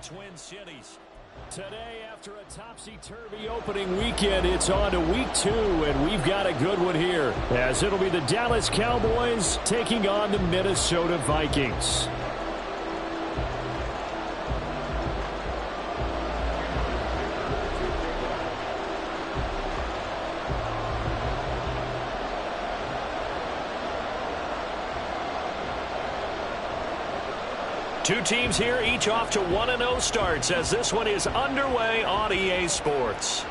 Twin Cities. Today, after a topsy-turvy opening weekend, it's on to week 2, and we've got a good one here, as it'll be the Dallas Cowboys taking on the Minnesota Vikings. Two teams here, each off to 1-0 starts as this one is underway on EA Sports.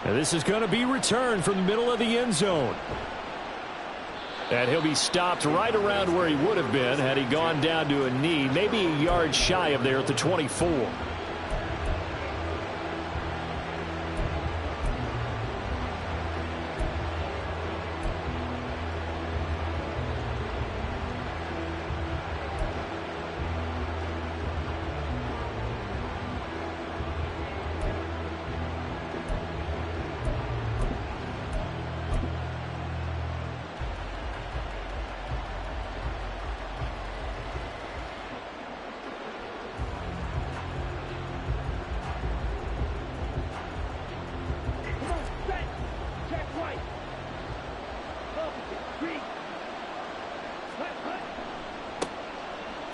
And this is going to be returned from the middle of the end zone. And he'll be stopped right around where he would have been had he gone down to a knee, maybe a yard shy of there at the 24.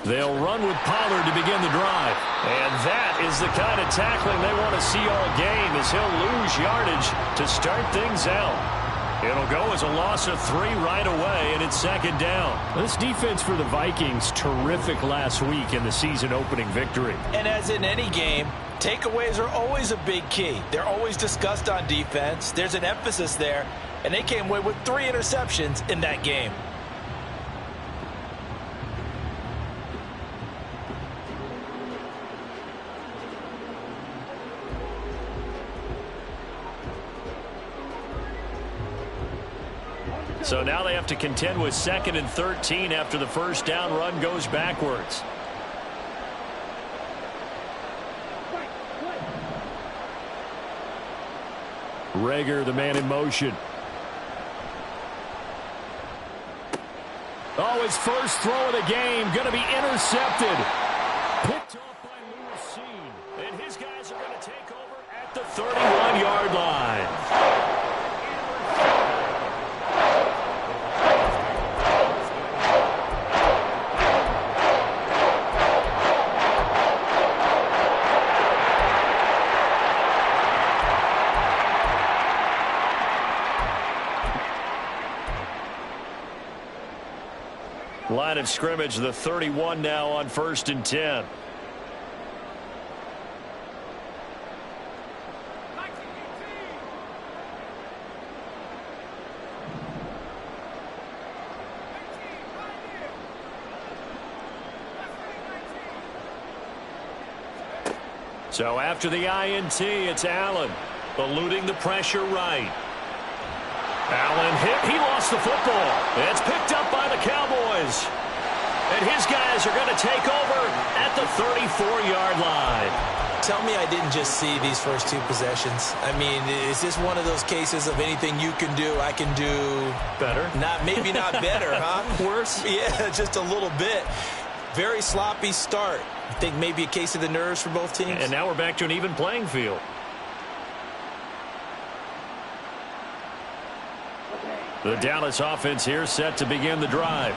They'll run with Pollard to begin the drive. And that is the kind of tackling they want to see all game, as he'll lose yardage to start things out. It'll go as a loss of 3 right away, and it's second down. This defense for the Vikings, terrific last week in the season-opening victory. And as in any game, takeaways are always a big key. They're always discussed on defense. There's an emphasis there, and they came away with 3 interceptions in that game. So now they have to contend with 2nd and 13 after the first down run goes backwards. Rager, the man in motion. Oh, his first throw of the game going to be intercepted. Picked off by Lewis, and his guys are going to take over at the 31-yard line. Line of scrimmage, the 31 now on 1st and 10. So after the INT, it's Allen, eluding the pressure right. Allen hit. He lost the football. It's picked up by the Cowboys. And his guys are going to take over at the 34-yard line. Tell me I didn't just see these first 2 possessions. I mean, is this one of those cases of anything you can do, I can do better? Maybe not better, huh? Worse? Yeah, just a little bit. Very sloppy start. I think maybe a case of the nerves for both teams. And now we're back to an even playing field. The Dallas offense here set to begin the drive.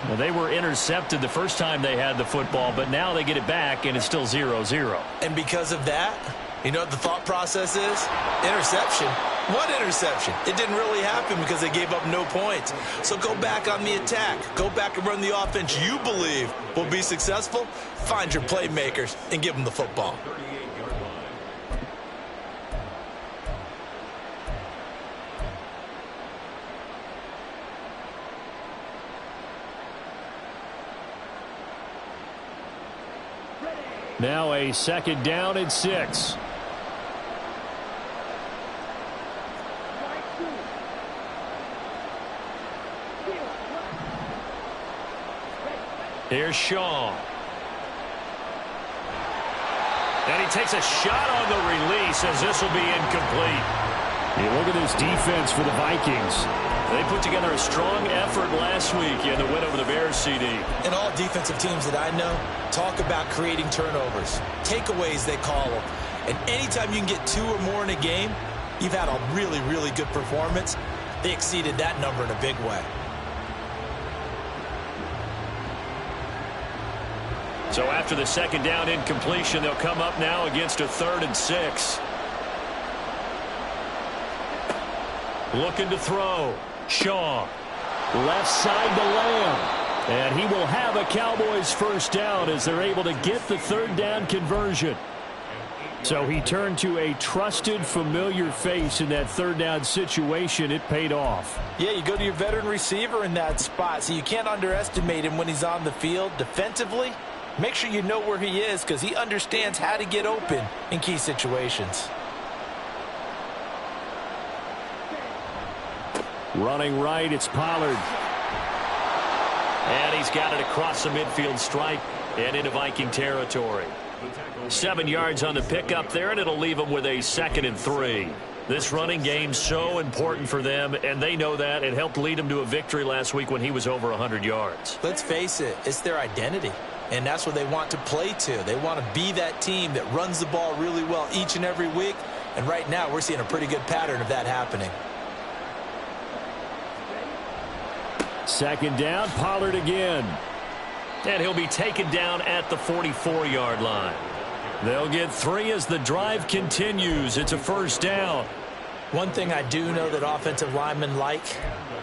Well, they were intercepted the first time they had the football, but now they get it back, and it's still 0-0. And because of that, you know what the thought process is? Interception. What interception? It didn't really happen because they gave up no points. So go back on the attack. Go back and run the offense you believe will be successful. Find your playmakers and give them the football. Now a 2nd down and 6. Here's Shaw. And he takes a shot on the release as this will be incomplete. You look at this defense for the Vikings. They put together a strong effort last week in the win over the Bears, CD. And all defensive teams that I know talk about creating turnovers. Takeaways, they call them. And anytime you can get 2 or more in a game, you've had a really, really good performance. They exceeded that number in a big way. So after the second down incompletion, they'll come up now against a 3rd and 6. Looking to throw. Shaw. Left side to Lamb. And he will have a Cowboys first down as they're able to get the 3rd down conversion. So he turned to a trusted, familiar face in that 3rd down situation. It paid off. Yeah, you go to your veteran receiver in that spot, so you can't underestimate him when he's on the field. Defensively, make sure you know where he is because he understands how to get open in key situations. Running right, it's Pollard. And he's got it across the midfield stripe and into Viking territory. 7 yards on the pickup there, and it'll leave them with a 2nd and 3. This running game so important for them, and they know that. It helped lead them to a victory last week when he was over 100 yards. Let's face it, it's their identity, and that's what they want to play to. They want to be that team that runs the ball really well each and every week, and right now we're seeing a pretty good pattern of that happening. 2nd down, Pollard again. And he'll be taken down at the 44-yard line. They'll get 3 as the drive continues. It's a first down. One thing I do know that offensive linemen like,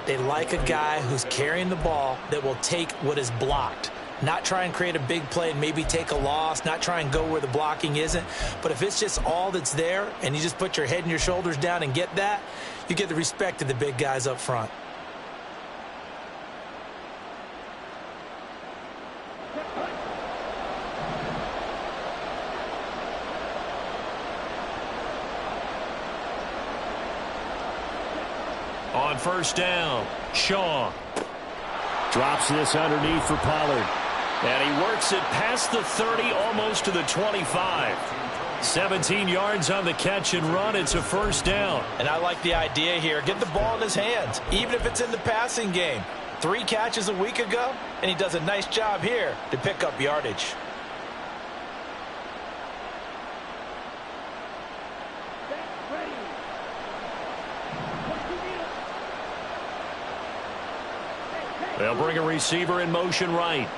they like a guy who's carrying the ball that will take what is blocked. Not try and create a big play and maybe take a loss, not try and go where the blocking isn't. But if it's just all that's there and you just put your head and your shoulders down and get that, you get the respect of the big guys up front. On first down, Shaw drops this underneath for Pollard. And he works it past the 30, almost to the 25. 17 yards on the catch and run. It's a first down. And I like the idea here. Get the ball in his hands, even if it's in the passing game. 3 catches a week ago, and he does a nice job here to pick up yardage. They'll bring a receiver in motion right.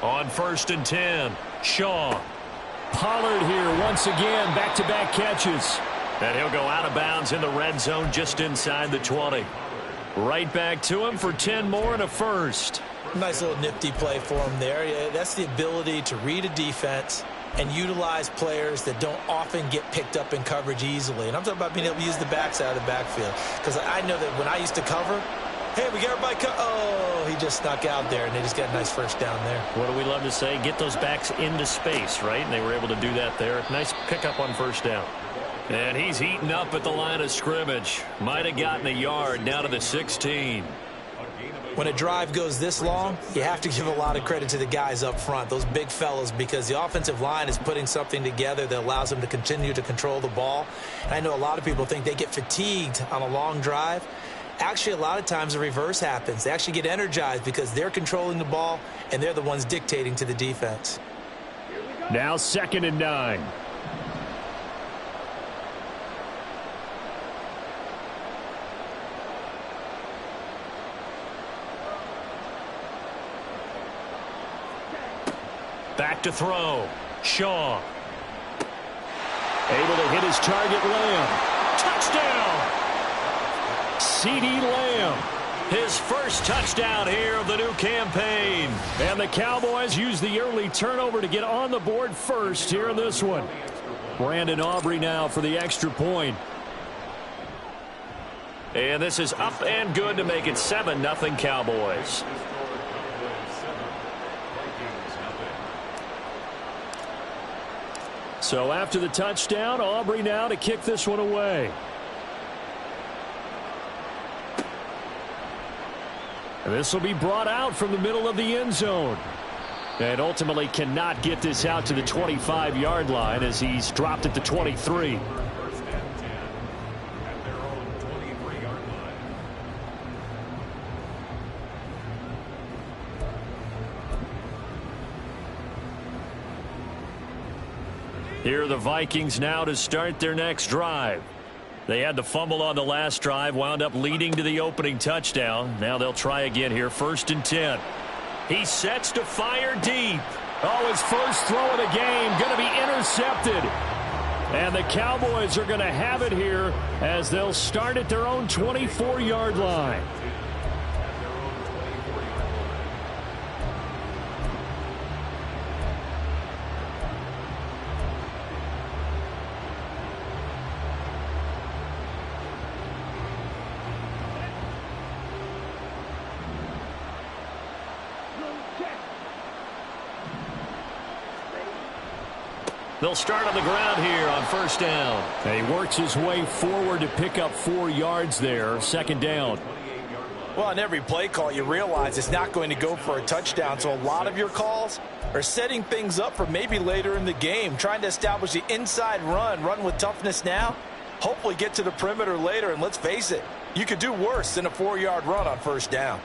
On 1st and 10, Shaw. Pollard here once again, back-to-back catches. And he'll go out of bounds in the red zone just inside the 20. Right back to him for 10 more and a first. Nice little nifty play for him there. Yeah, that's the ability to read a defense and utilize players that don't often get picked up in coverage easily. And I'm talking about being able to use the backside of the backfield. Because I know that when I used to cover, hey, we got everybody oh, he just snuck out there, and they just got a nice first down there. What do we love to say? Get those backs into space, right? And they were able to do that there. Nice pickup on first down. And he's eaten up at the line of scrimmage. Might have gotten a yard down to the 16. When a drive goes this long, you have to give a lot of credit to the guys up front, those big fellas, because the offensive line is putting something together that allows them to continue to control the ball. And I know a lot of people think they get fatigued on a long drive. Actually, a lot of times the reverse happens. They actually get energized because they're controlling the ball, and they're the ones dictating to the defense. Now 2nd and 9. Back to throw. Shaw. Able to hit his target, Lamb. Touchdown! CeeDee Lamb. His first touchdown here of the new campaign. And the Cowboys use the early turnover to get on the board first here in this one. Brandon Aubrey now for the extra point. And this is up and good to make it 7-0 Cowboys. So after the touchdown, Aubrey now to kick this one away. And this will be brought out from the middle of the end zone. And ultimately cannot get this out to the 25-yard line as he's dropped at the 23. Here are the Vikings now to start their next drive. They had the fumble on the last drive, wound up leading to the opening touchdown. Now they'll try again here, 1st and 10. He sets to fire deep. Oh, his first throw of the game going to be intercepted. And the Cowboys are going to have it here as they'll start at their own 24-yard line. They'll start on the ground here on 1st down. And he works his way forward to pick up 4 yards there. 2nd down. Well, on every play call, you realize it's not going to go for a touchdown. So a lot of your calls are setting things up for maybe later in the game, trying to establish the inside run with toughness now, hopefully get to the perimeter later. And let's face it, you could do worse than a 4-yard run on 1st down.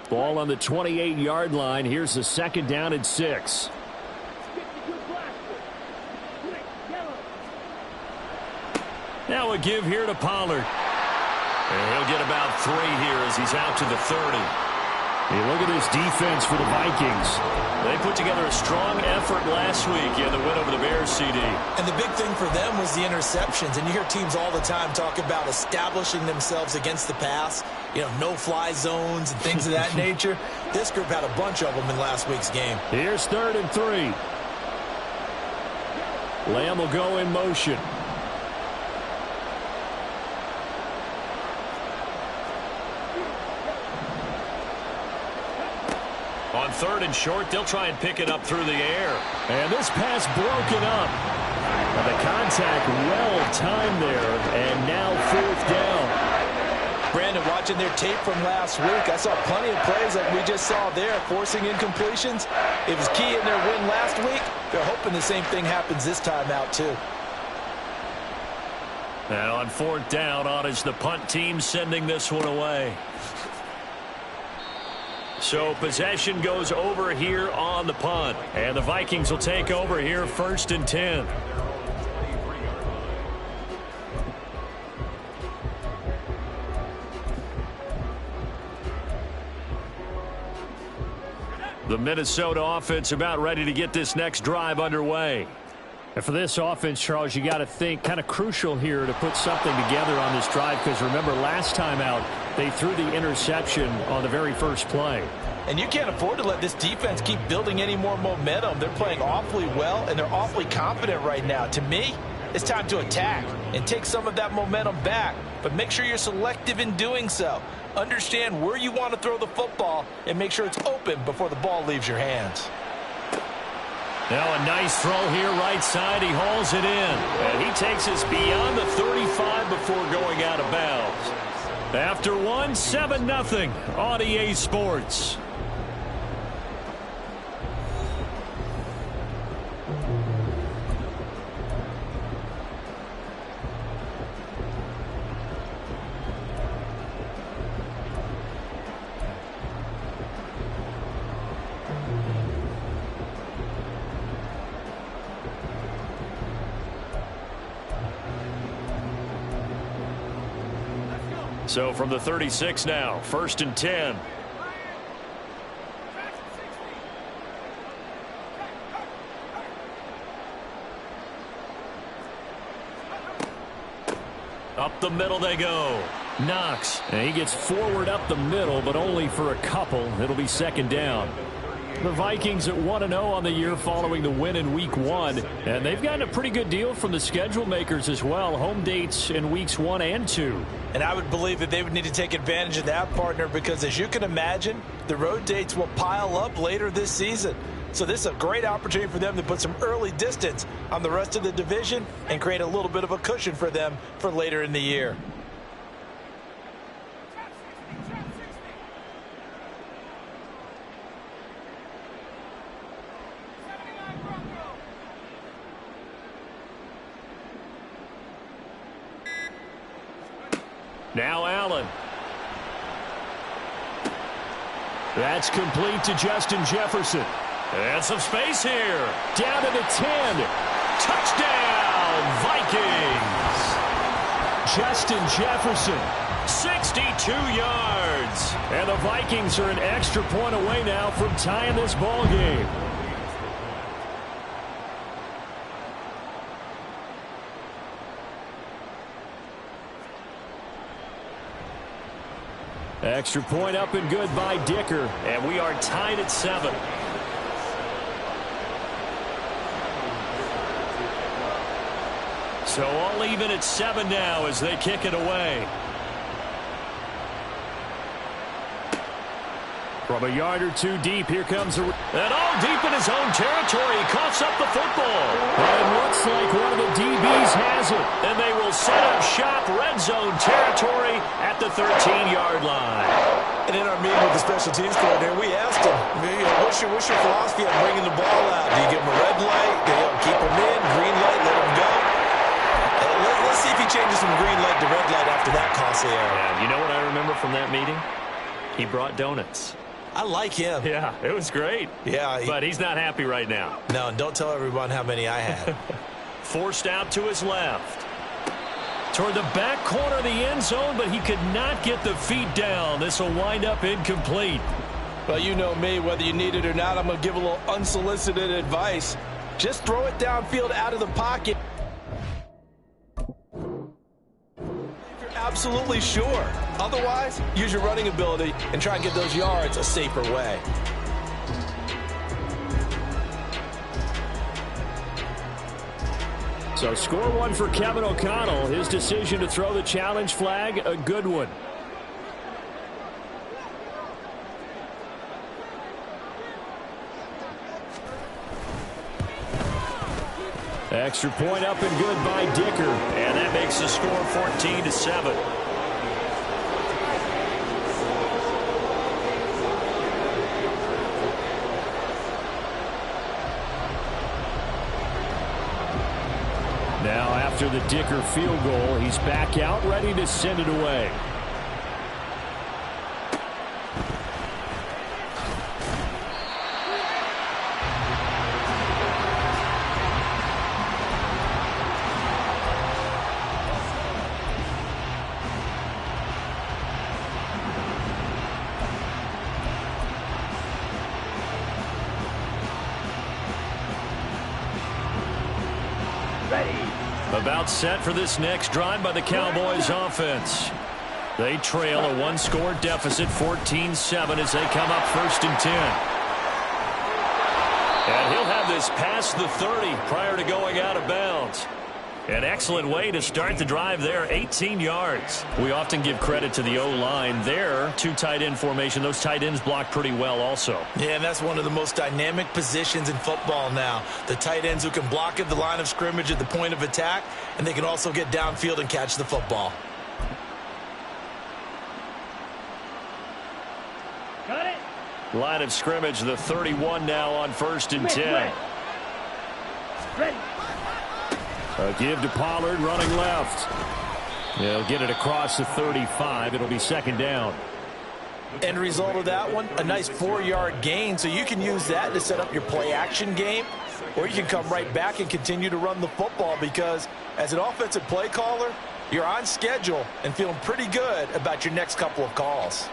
Ball on the 28-yard line. Here's the 2nd down and 6. Now a give here to Pollard. And he'll get about 3 here as he's out to the 30. Hey, look at this defense for the Vikings. They put together a strong effort last week in the win over the Bears, CD. And the big thing for them was the interceptions. And you hear teams all the time talk about establishing themselves against the pass. You know, no-fly zones and things of that nature. This group had a bunch of them in last week's game. Here's 3rd and 3. Lamb will go in motion. On 3rd and short, they'll try and pick it up through the air. And this pass broken up. And the contact well timed there. And now 4th down. Brandon, watching their tape from last week, I saw plenty of plays like we just saw there, forcing incompletions. It was key in their win last week. They're hoping the same thing happens this time out, too. And on 4th down, on is the punt team sending this one away. So possession goes over here on the punt. And the Vikings will take over here 1st and 10. The Minnesota offense about ready to get this next drive underway. And for this offense, Charles, you got to think kind of crucial here to put something together on this drive, because remember last time out they threw the interception on the very first play. And you can't afford to let this defense keep building any more momentum. They're playing awfully well, and they're awfully confident right now. To me, it's time to attack and take some of that momentum back, but make sure you're selective in doing so. Understand where you want to throw the football and make sure it's open before the ball leaves your hands. Now a nice throw here right side. He hauls it in. And he takes us beyond the 35 before going out of bounds. After one, 7-0 on EA Sports. So from the 36 now, 1st and 10. Up the middle they go. Knox. And he gets forward up the middle, but only for a couple. It'll be 2nd down. The Vikings at 1-0 on the year following the win in Week 1. And they've gotten a pretty good deal from the schedule makers as well. Home dates in Weeks 1 and 2. And I would believe that they would need to take advantage of that, partner, because as you can imagine, the road dates will pile up later this season. So this is a great opportunity for them to put some early distance on the rest of the division and create a little bit of a cushion for them for later in the year. Now Allen. That's complete to Justin Jefferson. And some space here. Down to the 10. Touchdown, Vikings. Justin Jefferson, 62 yards. And the Vikings are an extra point away now from tying this ball game. Extra point up and good by Dicker. And we are tied at 7. So all even at 7 now as they kick it away. From a yard or two deep, here comes and all deep in his own territory. He coughs up the football. And it looks like one of the DBs has it. And they will set up shop, red zone territory at the 13-yard line. And in our meeting with the special teams coordinator, we asked him, what's your philosophy on bringing the ball out? Do you give him a red light? Do you keep him in? Green light, let him go? Let's see if he changes from green light to red light after that costly error. Yeah, you know what I remember from that meeting? He brought donuts. I like him. Yeah, it was great. Yeah. But he's not happy right now. No, don't tell everyone how many I had. Forced out to his left. Toward the back corner of the end zone, but he could not get the feet down. This will wind up incomplete. Well, you know me, whether you need it or not, I'm going to give a little unsolicited advice. Just throw it downfield out of the pocket. Absolutely sure. Otherwise, use your running ability and try and get those yards a safer way. So score one for Kevin O'Connell. His decision to throw the challenge flag, a good one. Extra point up and good by Dicker. And that makes the score 14-7. Now after the Dicker field goal, he's back out ready to send it away. About set for this next drive by the Cowboys offense. They trail a one-score deficit, 14-7, as they come up 1st and 10. And he'll have this past the 30 prior to going out of bounds. An excellent way to start the drive there, 18 yards. We often give credit to the O-line there. 2 tight end formation. Those tight ends block pretty well also. Yeah, and that's one of the most dynamic positions in football now. The tight ends who can block at the line of scrimmage at the point of attack, and they can also get downfield and catch the football. Got it. Line of scrimmage, the 31 now on 1st and 10. Ready. A give to Pollard running left. They'll get it across the 35. It'll be 2nd down. End result of that one, a nice 4-yard gain. So you can use that to set up your play action game, or you can come right back and continue to run the football, because as an offensive play caller, you're on schedule and feeling pretty good about your next couple of calls.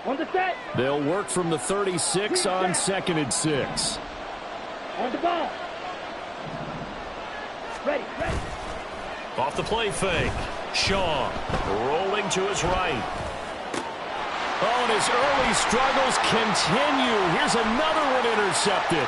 On the set. They'll work from the 36 on 2nd and 6. On the ball. Ready. Off the play fake. Shaw rolling to his right. Oh, and his early struggles continue. Here's another one intercepted.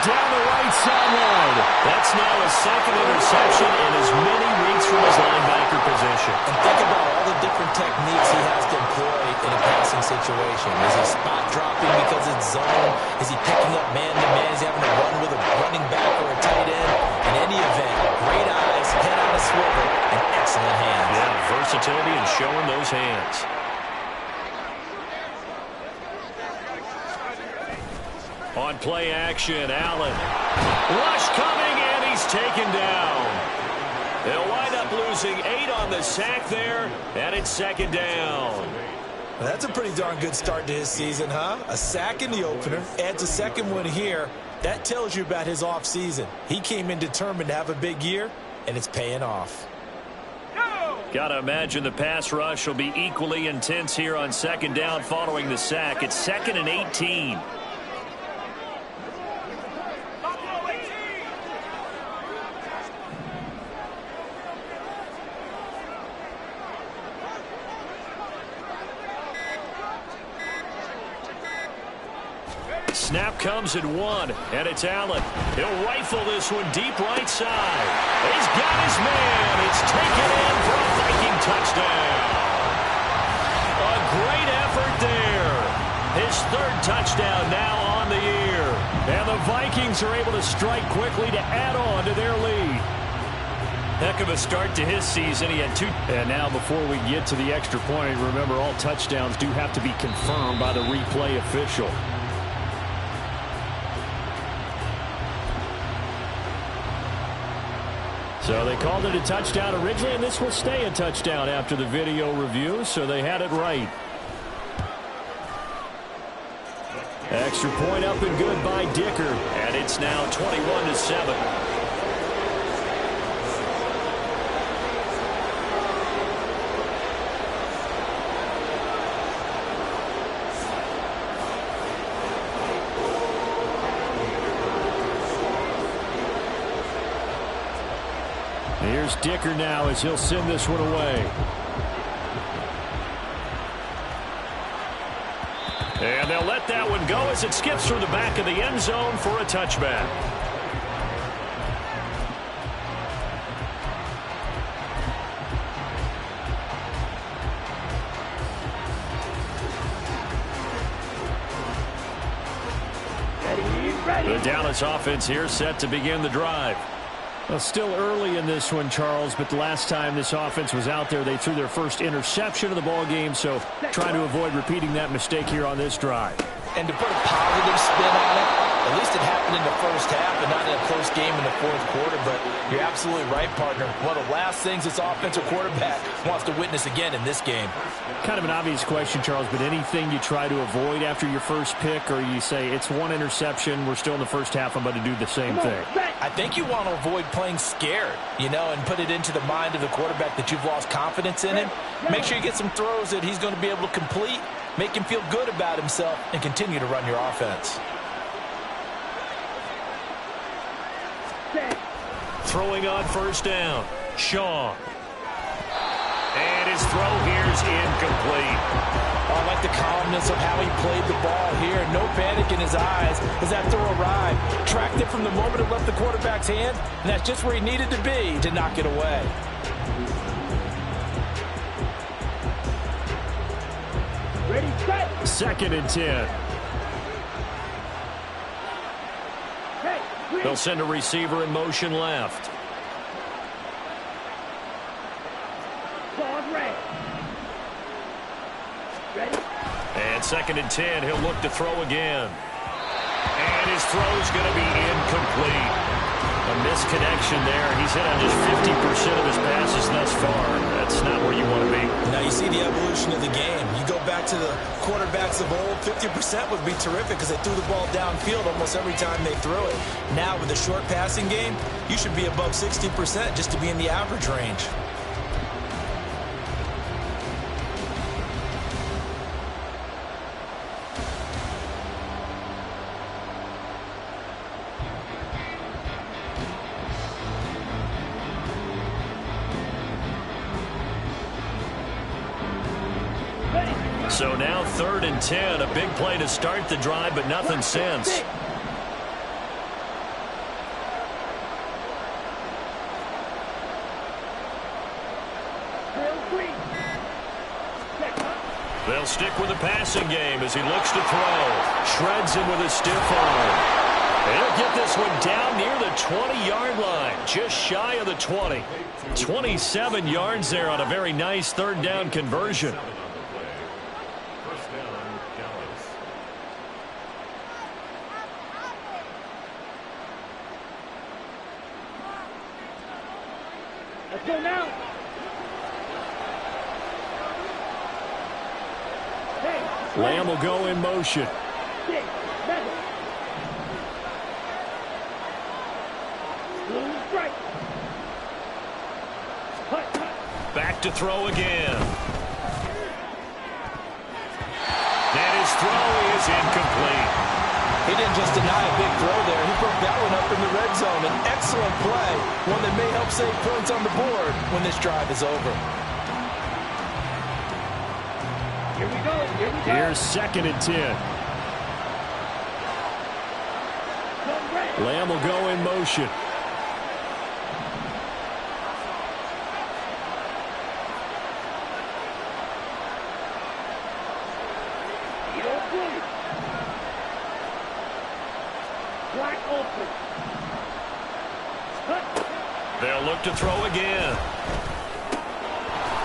Down the right sideline. That's now his 2nd interception in as many weeks from his linebacker position. And think about all the different techniques he has to employ in a passing situation. Is he spot dropping because it's zone? Is he picking up man-to-man? Is he having to run with a running back or a tight end? In any event, great eyes, head on a swivel, and excellent hands. Yeah, versatility and showing those hands. On play action, Allen. Rush coming, and he's taken down. They'll wind up losing 8 on the sack there, and it's 2nd down. Well, that's a pretty darn good start to his season, huh? A sack in the opener, adds a 2nd one here. That tells you about his offseason. He came in determined to have a big year, and it's paying off. Got to imagine the pass rush will be equally intense here on 2nd down following the sack. It's 2nd and 18. Snap comes at 1, and it's Allen. He'll rifle this one deep right side. He's got his man. It's taken in for a Viking touchdown. A great effort there. His 3rd touchdown now on the year. And the Vikings are able to strike quickly to add on to their lead. Heck of a start to his season. He had 2. And now before we get to the extra point, remember all touchdowns do have to be confirmed by the replay official. So they called it a touchdown originally, and this will stay a touchdown after the video review, so they had it right. Extra point up and good by Dicker, and it's now 21-7. Here's Dicker now as he'll send this one away. And they'll let that one go as it skips through the back of the end zone for a touchback. The Dallas offense here set to begin the drive. Well, still early in this one, Charles, but the last time this offense was out there, they threw their first interception of the ball game, so trying to avoid repeating that mistake here on this drive. And to put a positive spin on it, at least it happened in the first half and not in a close game in the 4th quarter, but you're absolutely right, partner. One of the last things this offensive quarterback wants to witness again in this game. Kind of an obvious question, Charles, but anything you try to avoid after your first pick, or you say it's 1 interception, we're still in the first half, I'm about to do the same thing? I think you want to avoid playing scared, and put it into the mind of the quarterback that you've lost confidence in him. Make sure you get some throws that he's going to be able to complete, make him feel good about himself, and continue to run your offense. Throwing on first down, Shaw. And his throw here's incomplete. I like the calmness of how he played the ball here. No panic in his eyes as that throw arrived. Tracked it from the moment it left the quarterback's hand, and that's just where he needed to be to knock it away. Ready, set. 2nd and 10. They'll send a receiver in motion left. Ball red. Ready. And 2nd and 10, he'll look to throw again. And his throw's going to be incomplete. A misconnection there. He's hit on just 50% of his passes thus far. That's not where you want to be. Now you see the evolution of the game. You go back to the quarterbacks of old, 50% would be terrific because they threw the ball downfield almost every time they threw it. Now with the short passing game, you should be above 60% just to be in the average range. So now 3rd and 10. A big play to start the drive, but nothing since. They'll stick with the passing game as he looks to throw. Shreds him with a stiff arm. They'll get this one down near the 20-yard line, just shy of the 20. 27 yards there on a very nice 3rd down conversion. Let's go now. Lamb will go in motion. Back to throw again. And his throw is incomplete. He didn't just deny a big throw there. He broke that one up in the red zone. An excellent play. One that may help save points on the board when this drive is over. Here we go. Here's 2nd and 10. Lamb will go in motion. They'll look to throw again.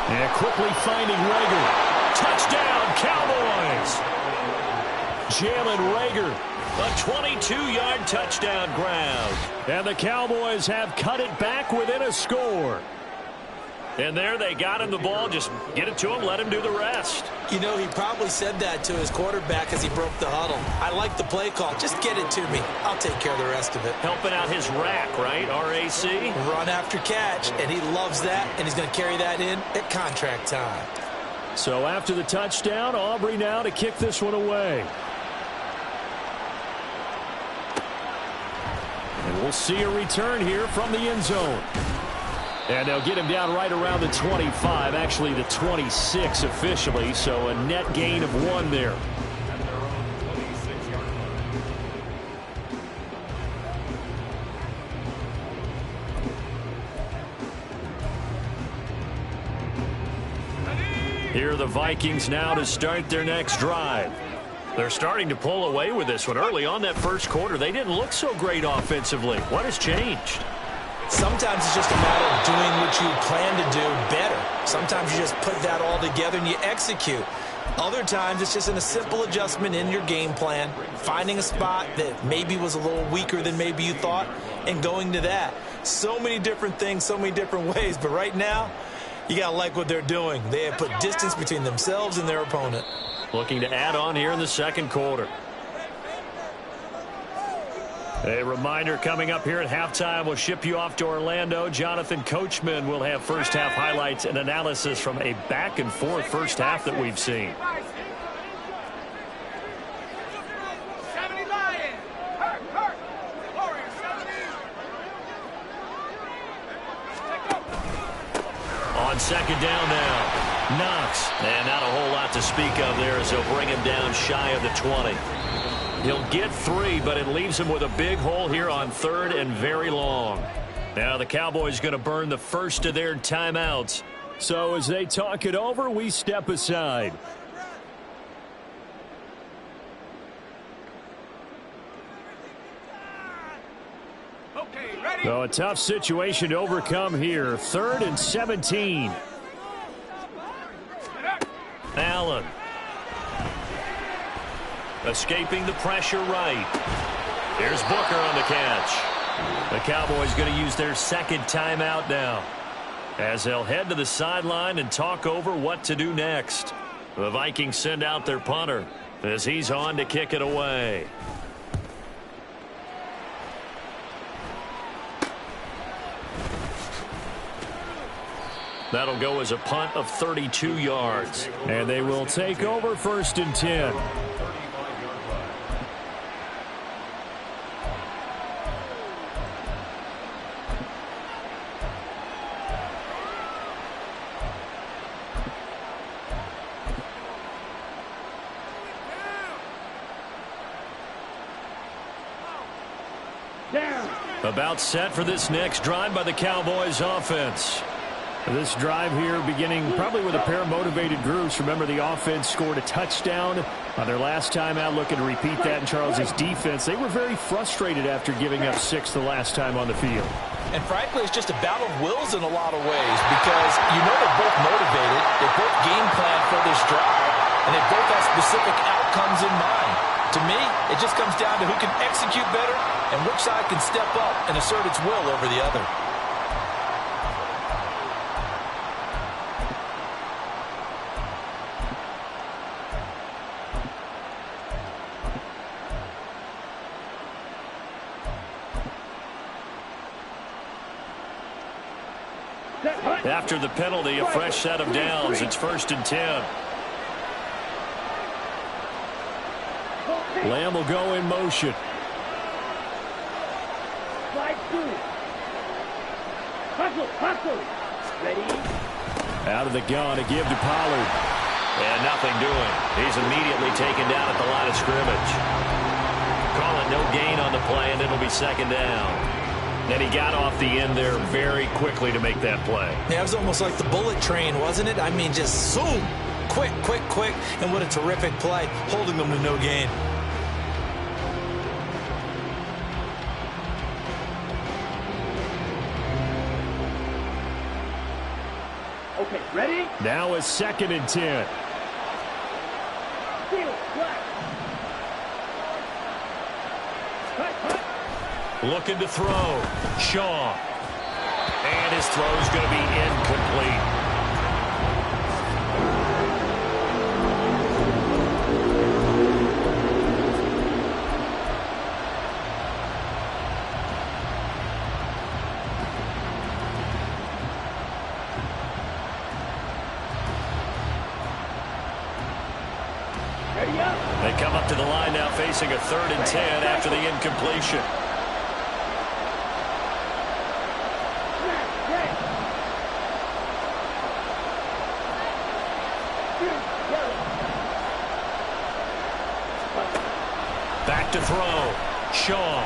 And quickly finding Rager. Touchdown, Cowboys! Jalen Rager, a 22-yard touchdown ground. And the Cowboys have cut it back within a score. And there they got him the ball. Just get it to him, let him do the rest. You know, he probably said that to his quarterback as he broke the huddle. I like the play call. Just get it to me. I'll take care of the rest of it. Helping out his rack, right? RAC? Run after catch, and he loves that, and he's going to carry that in at contract time. So after the touchdown, Aubrey now to kick this one away. And we'll see a return here from the end zone. And they'll get him down right around the 25, actually the 26 officially, so a net gain of 1 there. Here are the Vikings now to start their next drive. They're starting to pull away with this one. Early on that first quarter, they didn't look so great offensively. What has changed? Sometimes it's just a matter of doing what you plan to do better. Sometimes you just put that all together and you execute. Other times it's just in a simple adjustment in your game plan, finding a spot that maybe was a little weaker than maybe you thought, and going to that. So many different things, so many different ways, but right now, you got to like what they're doing. They have put distance between themselves and their opponent. Looking to add on here in the second quarter. A reminder coming up here at halftime. We'll ship you off to Orlando. Jonathan Coachman will have first half highlights and analysis from a back and forth first half that we've seen. On second down now, Knox. And not a whole lot to speak of there as they'll bring him down shy of the 20. He'll get 3, but it leaves him with a big hole here on 3rd and very long. Now the Cowboys going to burn the first of their timeouts. So as they talk it over, we step aside. Okay, ready? So a tough situation to overcome here. 3rd and 17. Allen. Escaping the pressure right. Here's Booker on the catch. The Cowboys going to use their second timeout now, as they'll head to the sideline and talk over what to do next. The Vikings send out their punter as he's on to kick it away. That'll go as a punt of 32 yards. And they will take over 1st and 10. About set for this next drive by the Cowboys offense. This drive here beginning probably with a pair of motivated groups. Remember, the offense scored a touchdown on their last time out, looking to repeat that in Charles's defense. They were very frustrated after giving up 6 the last time on the field. And frankly, it's just a battle of wills in a lot of ways because you know they're both motivated, they both game plan for this drive, and they both have specific outcomes in mind. To me, it just comes down to who can execute better and which side can step up and assert its will over the other. After the penalty, a fresh set of downs. It's 1st and 10. Lamb will go in motion. Hustle. Ready? Out of the gun, a give to Pollard. And nothing doing. He's immediately taken down at the line of scrimmage. Call it no gain on the play, and it'll be 2nd down. And he got off the end there very quickly to make that play. Yeah, it was almost like the bullet train, wasn't it? I mean, just zoom. Quick. And what a terrific play, holding them to no gain. Okay, ready? Now it's 2nd and 10. Field, black. Cut. Looking to throw. Shaw. And his throw's going to be incomplete. Ready up. They come up to the line now facing a 3rd and 10 after the incompletion. Back to throw. Shaw.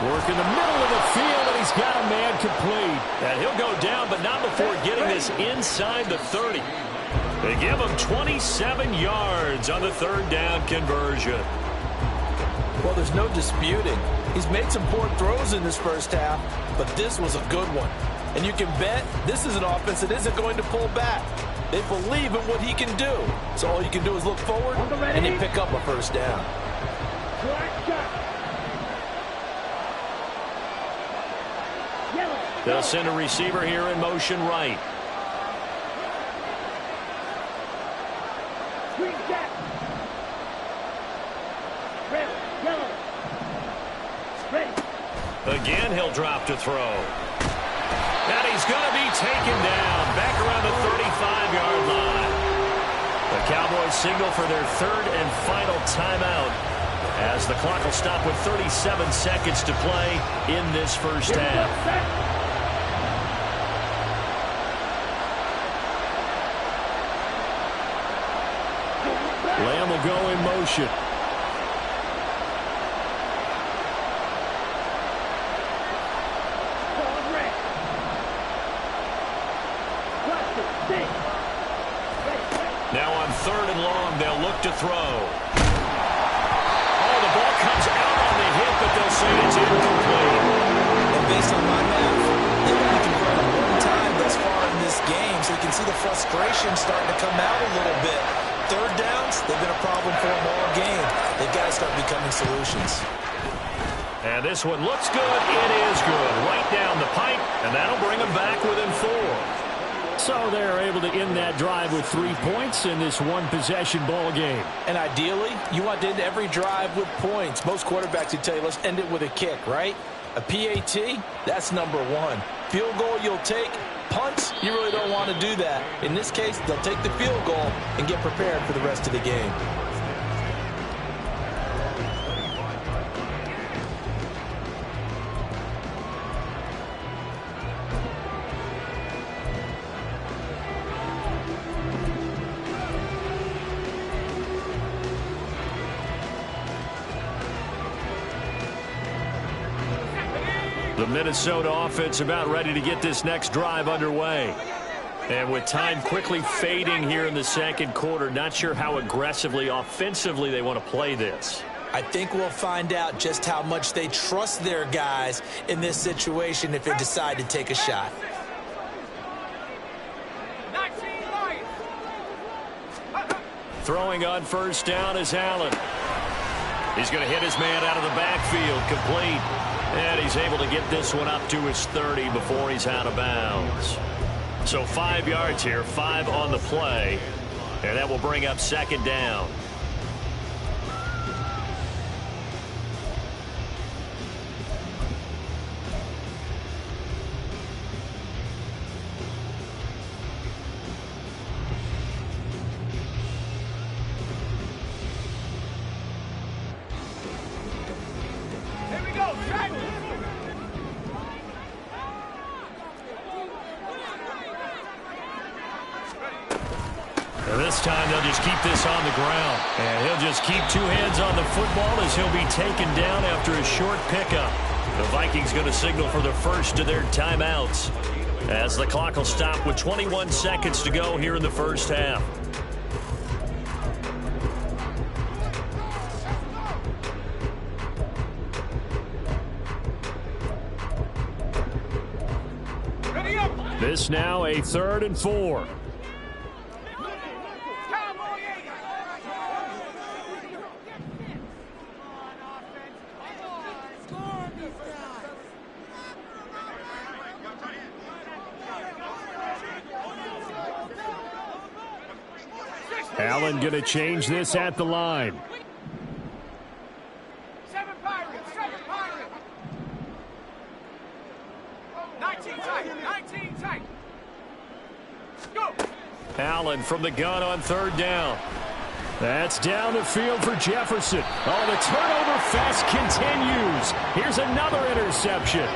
Work in the middle of the field, and he's got a man complete. And he'll go down, but not before getting this inside the 30. They give him 27 yards on the 3rd down conversion. Well, there's no disputing. He's made some poor throws in this first half, but this was a good one. And you can bet this is an offense that isn't going to pull back. They believe in what he can do. So all you can do is look forward and then pick up a 1st down. They'll send a receiver here in motion right. Again, he'll drop to throw. And he's going to be taken down back around the 35-yard line. The Cowboys signal for their 3rd and final timeout as the clock will stop with 37 seconds to play in this first half. Lamb will go in motion. Now on 3rd and long, they'll look to throw. Oh, the ball comes out on the hit, but they'll say it's incomplete. And based on my math, they've only converted 1 time thus far in this game, so you can see the frustration starting to come out a little bit. 3rd downs, they've been a problem for them all game. They've got to start becoming solutions. And this one looks good. It is good. Right down the pipe, and that'll bring them back within 4. So they're able to end that drive with 3 points in this one-possession ball game. And ideally, you want to end every drive with points. Most quarterbacks would tell you, let's end it with a kick, right? A PAT, that's number 1. Field goal you'll take. Punts, you really don't want to do that. In this case, they'll take the field goal and get prepared for the rest of the game. The Minnesota offense about ready to get this next drive underway. And with time quickly fading here in the second quarter, not sure how aggressively, offensively they want to play this. I think we'll find out just how much they trust their guys in this situation if they decide to take a shot. Throwing on first down is Allen. He's going to hit his man out of the backfield, complete. And he's able to get this one up to his 30 before he's out of bounds. So 5 yards here, 5 on the play. And that will bring up second down. And this time they'll just keep this on the ground. And he'll just keep two hands on the football as he'll be taken down after a short pickup. The Vikings going to signal for the first of their timeouts as the clock will stop with 21 seconds to go here in the first half. This now a 3rd and 4. Allen going to change this at the line. 7 Pirates, 7 Pirates. 19 tight, 19 tight. Go. Allen from the gun on 3rd down. That's down the field for Jefferson. Oh, the turnover fest continues. Here's another interception.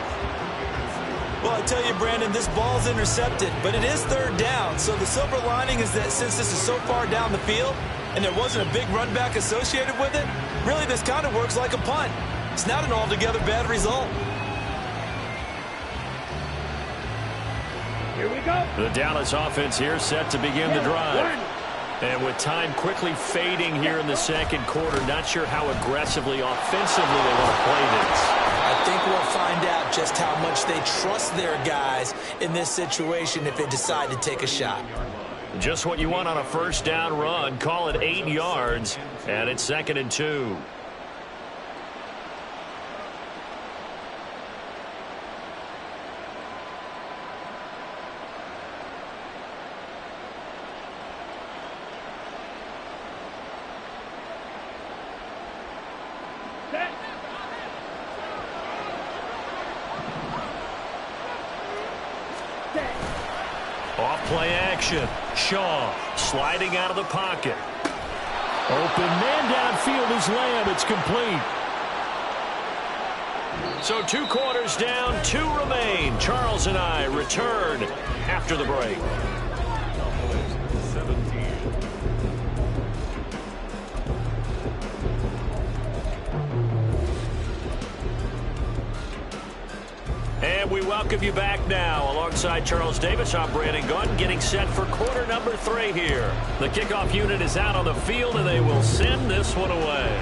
Well, I tell you, Brandon, this ball's intercepted, but it is 3rd down. So the silver lining is that since this is so far down the field and there wasn't a big run back associated with it, really this kind of works like a punt. It's not an altogether bad result. Here we go. The Dallas offense here set to begin the drive. And with time quickly fading here in the second quarter, not sure how aggressively, offensively they want to play this. I think we'll find out just how much they trust their guys in this situation if they decide to take a shot. Just what you want on a first down run. Call it 8 yards, and it's 2nd and 2. Off-play action. Shaw sliding out of the pocket. Open man downfield is Lamb. It's complete. So 2 quarters down, 2 remain. Charles and I return after the break. And we welcome you back now. Alongside Charles Davis, I'm Brandon Gunn, getting set for quarter number 3 here. The kickoff unit is out on the field, and they will send this one away.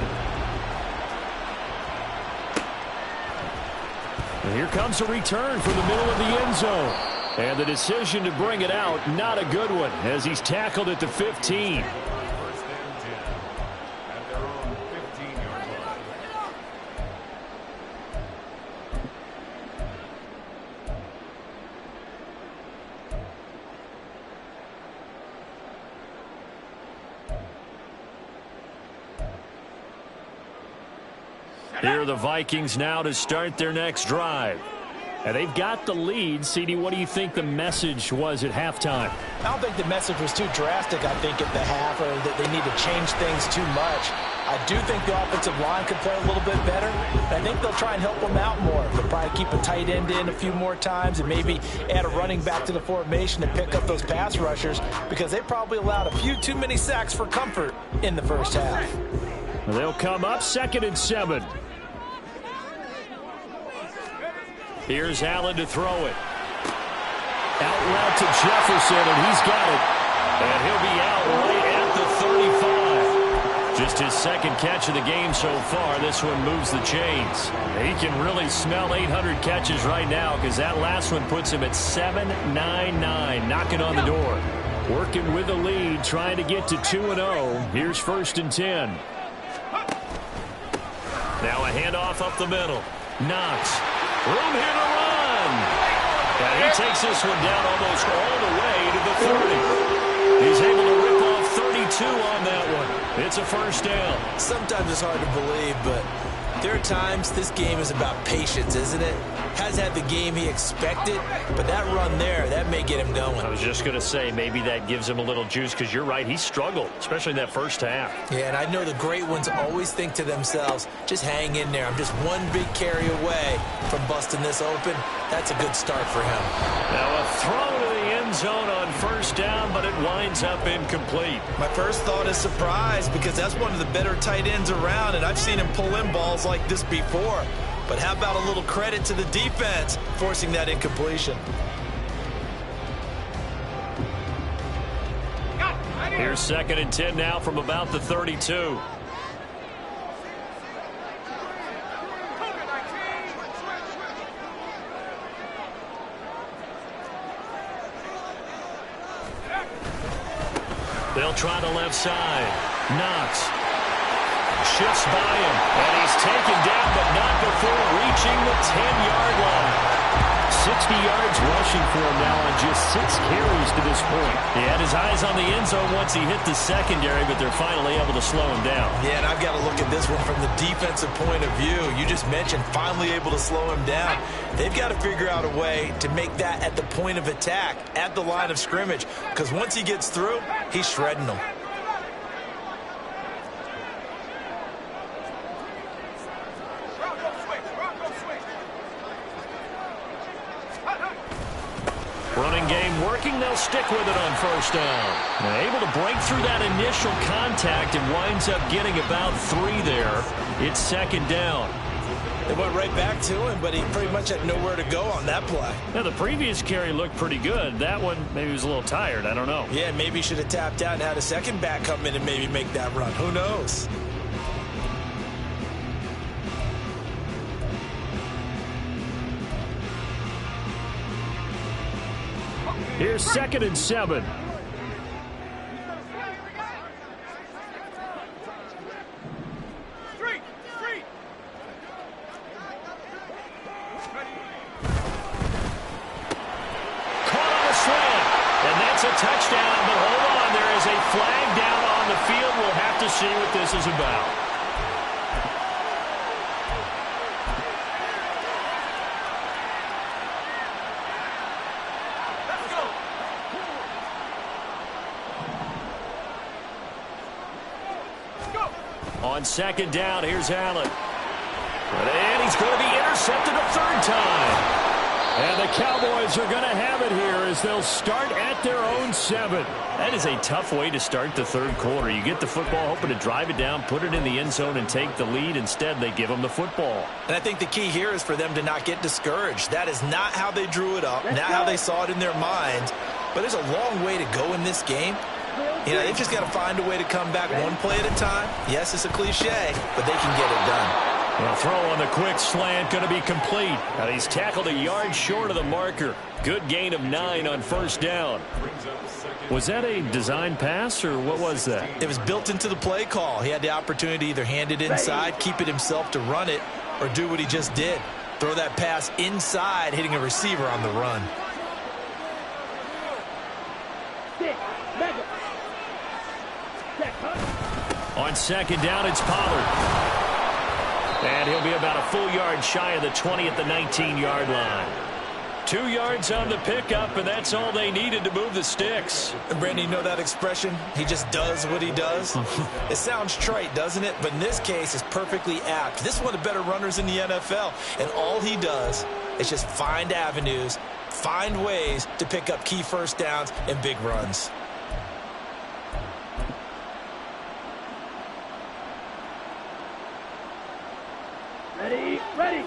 And here comes a return from the middle of the end zone. And the decision to bring it out, not a good one, as he's tackled at the 15. Here are the Vikings now to start their next drive. And they've got the lead. CD, what do you think the message was at halftime? I don't think the message was too drastic, I think, at the half, or that they need to change things too much. I do think the offensive line could play a little bit better. I think they'll try and help them out more. They'll probably keep a tight end in a few more times and maybe add a running back to the formation and pick up those pass rushers, because they probably allowed a few too many sacks for comfort in the first half. They'll come up 2nd and 7. Here's Allen to throw it. Out route to Jefferson, and he's got it. And he'll be out right at the 35. Just his second catch of the game so far. This one moves the chains. He can really smell 800 catches right now because that last one puts him at 799, knocking on the door. Working with the lead, trying to get to 2-0. Here's 1st and 10. Now a handoff up the middle. Knox. Room here to run. And he takes this one down almost all the way to the 30. He's able to rip off 32 on that one. It's a 1st down. Sometimes it's hard to believe, but there are times this game is about patience, isn't it? Hasn't had the game he expected, but that run there, that may get him going. I was just going to say, maybe that gives him a little juice because you're right, he struggled, especially in that first half. Yeah, and I know the great ones always think to themselves, just hang in there. I'm just one big carry away from busting this open. That's a good start for him. Now a throw to the end zone on 1st down, but it winds up incomplete. My first thought is surprise because that's one of the better tight ends around, and I've seen him pull in balls like this before. But how about a little credit to the defense forcing that incompletion? Here's 2nd and 10 now from about the 32. They'll try the left side. Knox shifts by him, and he's taken down, but not before reaching the 10-yard line. 60 yards rushing for him now on just 6 carries to this point. He had his eyes on the end zone once he hit the secondary, but they're finally able to slow him down. Yeah, and I've got to look at this one from the defensive point of view. You just mentioned finally able to slow him down. They've got to figure out a way to make that at the point of attack, at the line of scrimmage, because once he gets through, he's shredding them. Running game working, they'll stick with it on 1st down. They're able to break through that initial contact and winds up getting about 3 there. It's 2nd down. They went right back to him, but he pretty much had nowhere to go on that play. Now, the previous carry looked pretty good. That one, maybe he was a little tired. I don't know. Yeah, maybe he should have tapped out and had a second back come in and maybe make that run. Who knows? Here's 2nd and 7. A touchdown, but hold on, there is a flag down on the field. We'll have to see what this is about. Let's go. On 2nd down, here's Allen. And he's going to be intercepted a 3rd time. And the Cowboys are going to have it here as they'll start at their own 7. That is a tough way to start the 3rd quarter. You get the football, hoping to drive it down, put it in the end zone, and take the lead. Instead, they give them the football. And I think the key here is for them to not get discouraged. That is not how they drew it up, not how they saw it in their minds. But there's a long way to go in this game. You know, they've just got to find a way to come back one play at a time. Yes, it's a cliche, but they can get it done. The throw on the quick slant going to be complete. And he's tackled a yard short of the marker. Good gain of 9 on 1st down. Was that a design pass, or what was that? It was built into the play call. He had the opportunity to either hand it inside, keep it himself to run it, or do what he just did. Throw that pass inside, hitting a receiver on the run. On 2nd down, it's Pollard. And he'll be about a full yard shy of the 20 at the 19-yard line. 2 yards on the pickup, and that's all they needed to move the sticks. And Brandon, you know that expression? He just does what he does. It sounds trite, doesn't it? But in this case, it's perfectly apt. This is one of the better runners in the NFL, and all he does is just find avenues, find ways to pick up key 1st downs and big runs. Ready, ready.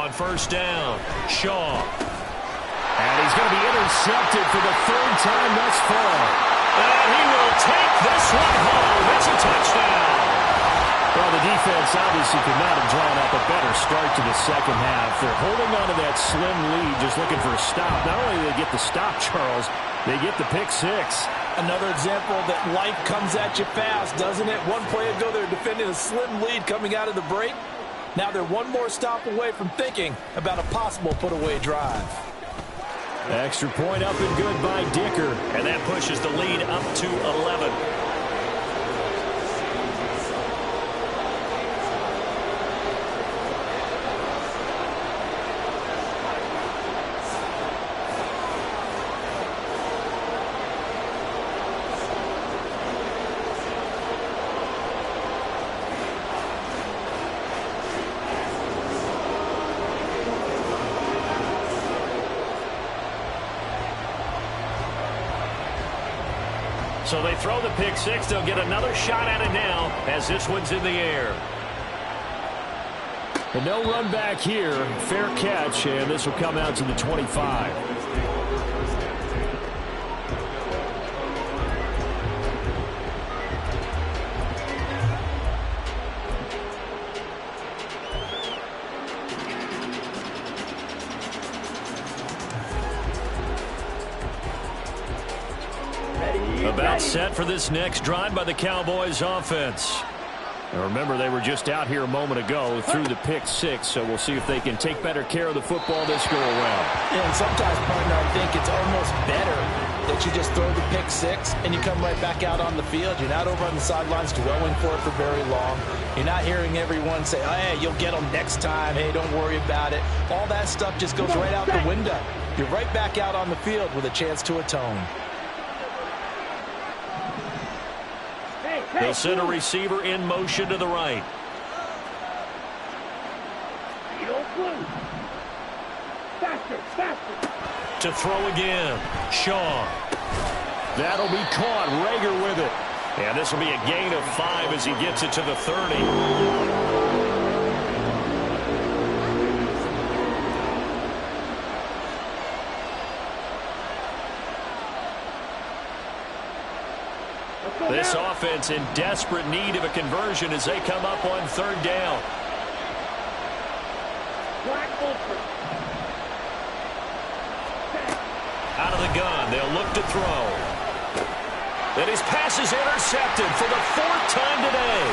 on first down. Shaw. And he's going to be intercepted for the third time thus far. And he will take this one home. It's a touchdown. Well, the defense obviously could not have drawn up a better start to the second half. They're holding on to that slim lead, just looking for a stop. Not only do they get the stop, Charles, they get the pick six. Another example that life comes at you fast, doesn't it? One play ago, they're defending a slim lead coming out of the break. Now they're one more stop away from thinking about a possible put-away drive. Extra point up and good by Dicker. And that pushes the lead up to 11. So they throw the pick six. They'll get another shot at it now as this one's in the air. And no run back here. Fair catch, and this will come out to the 25. About set for this next drive by the Cowboys offense. Now remember, they were just out here a moment ago through the pick six, so we'll see if they can take better care of the football this go around. Yeah, and sometimes, partner, I think it's almost better that you just throw the pick six and you come right back out on the field. You're not over on the sidelines dwelling for it for very long. You're not hearing everyone say, oh, hey, you'll get them next time. Hey, don't worry about it. All that stuff just goes right out the window. You're right back out on the field with a chance to atone. They'll send a receiver in motion to the right. Faster, faster. To throw again. Shaw. That'll be caught. Rager with it. And this will be a gain of 5 as he gets it to the 30. This offense in desperate need of a conversion as they come up on third down. Out of the gun, they'll look to throw. And his pass is intercepted for the 4th time today.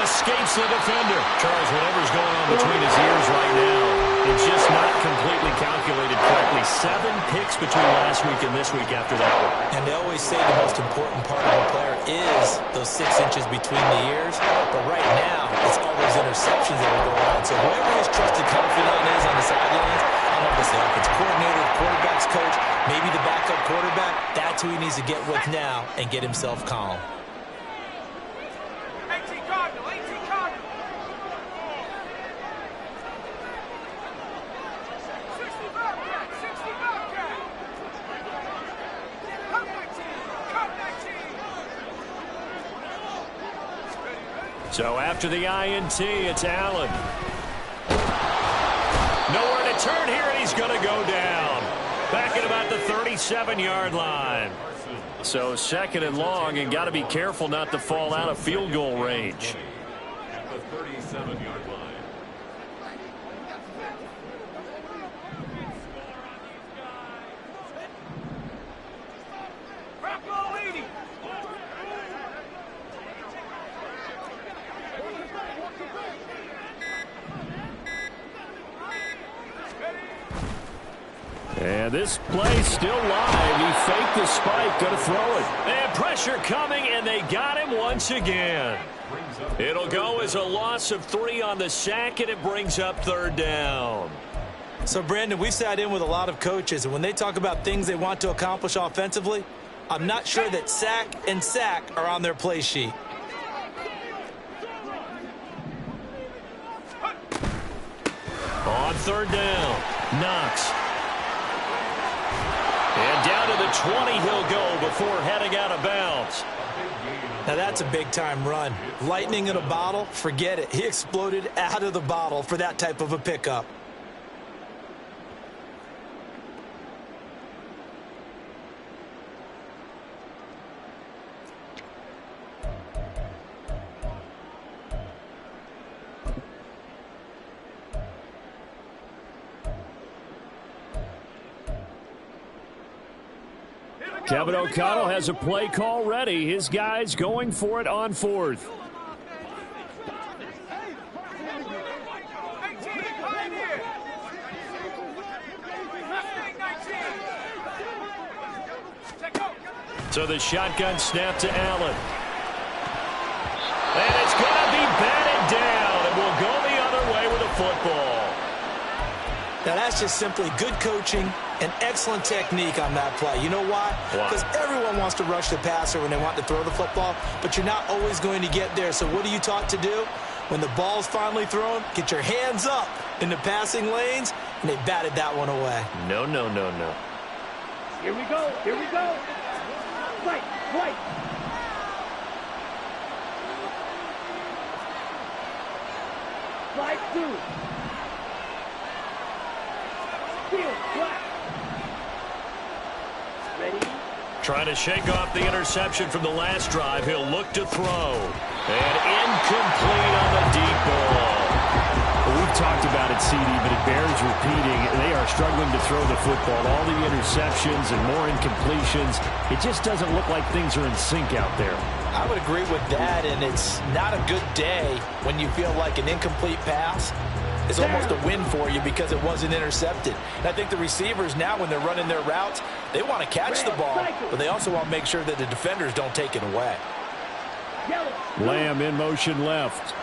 Escapes the defender. Charles, whatever's going on between his ears right now, it's just not completely calculated correctly. 7 picks between last week and this week after that one. And they always say the most important part of a player is those 6 inches between the ears. But right now, it's all those interceptions that are going on. So whoever his trusted confidant is on the sidelines, I don't know if it's the offense coordinator, the quarterback's coach, maybe the backup quarterback, that's who he needs to get with now and get himself calm. 18 Cardinal, 18 Cardinal. 60 Bobcat, 60 Bobcat. Cut 19, cut 19. So after the INT, it's Allen. Nowhere to turn here, and he's going to go down. Back at about the 37-yard line. So 2nd and long, and got to be careful not to fall out of field goal range. At the 37-yard line. Crap ball 80. And this play's still live. He faked the spike, going to throw it. And pressure coming, and they got him once again. It'll go as a loss of 3 on the sack, and it brings up 3rd down. So, Brandon, we've sat in with a lot of coaches, and when they talk about things they want to accomplish offensively, I'm not sure that sack and sack are on their play sheet. On 3rd down, Knox. And down to the 20 he'll go before heading out of bounds. Now that's a big-time run. Lightning in a bottle, forget it. He exploded out of the bottle for that type of a pickup. Kevin O'Connell has a play call ready. His guys going for it on fourth. So the shotgun snap to Allen. And it's going to be batted down. And will go the other way with a football. Now, that's just simply good coaching and excellent technique on that play. You know why? Because everyone wants to rush the passer when they want to throw the football, but you're not always going to get there. So what are you taught to do? When the ball's finally thrown, get your hands up in the passing lanes, and they batted that one away. No. Here we go. Here we go. Right. Slide through. Ready? Trying to shake off the interception from the last drive. He'll look to throw. And incomplete on the deep ball. Well, we've talked about it, CD, but it bears repeating. They are struggling to throw the football. All the interceptions and more incompletions. It just doesn't look like things are in sync out there. I would agree with that, and it's not a good day when you feel like an incomplete pass is almost a win for you because it wasn't intercepted. And I think the receivers now, when they're running their routes, they want to catch the ball, but they also want to make sure that the defenders don't take it away. Lamb in motion left.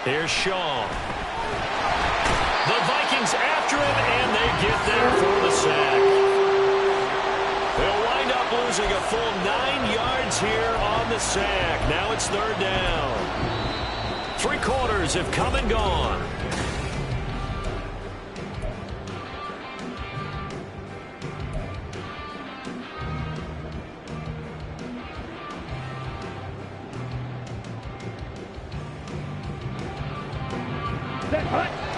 Here's Shaw. The Vikings after him, and they get there for the sack. They'll wind up losing a full 9 yards here on the sack. Now it's third down. 3 quarters have come and gone.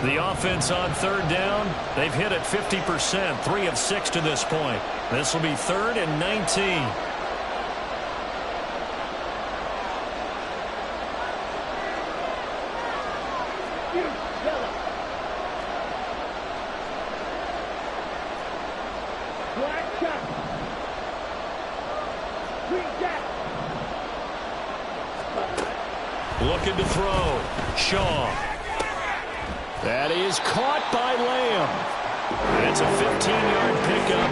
The offense on third down, they've hit it 50%, 3 of 6 to this point. This will be 3rd and 19. Looking to throw. Shaw. That is caught by Lamb. It's a 15-yard pickup,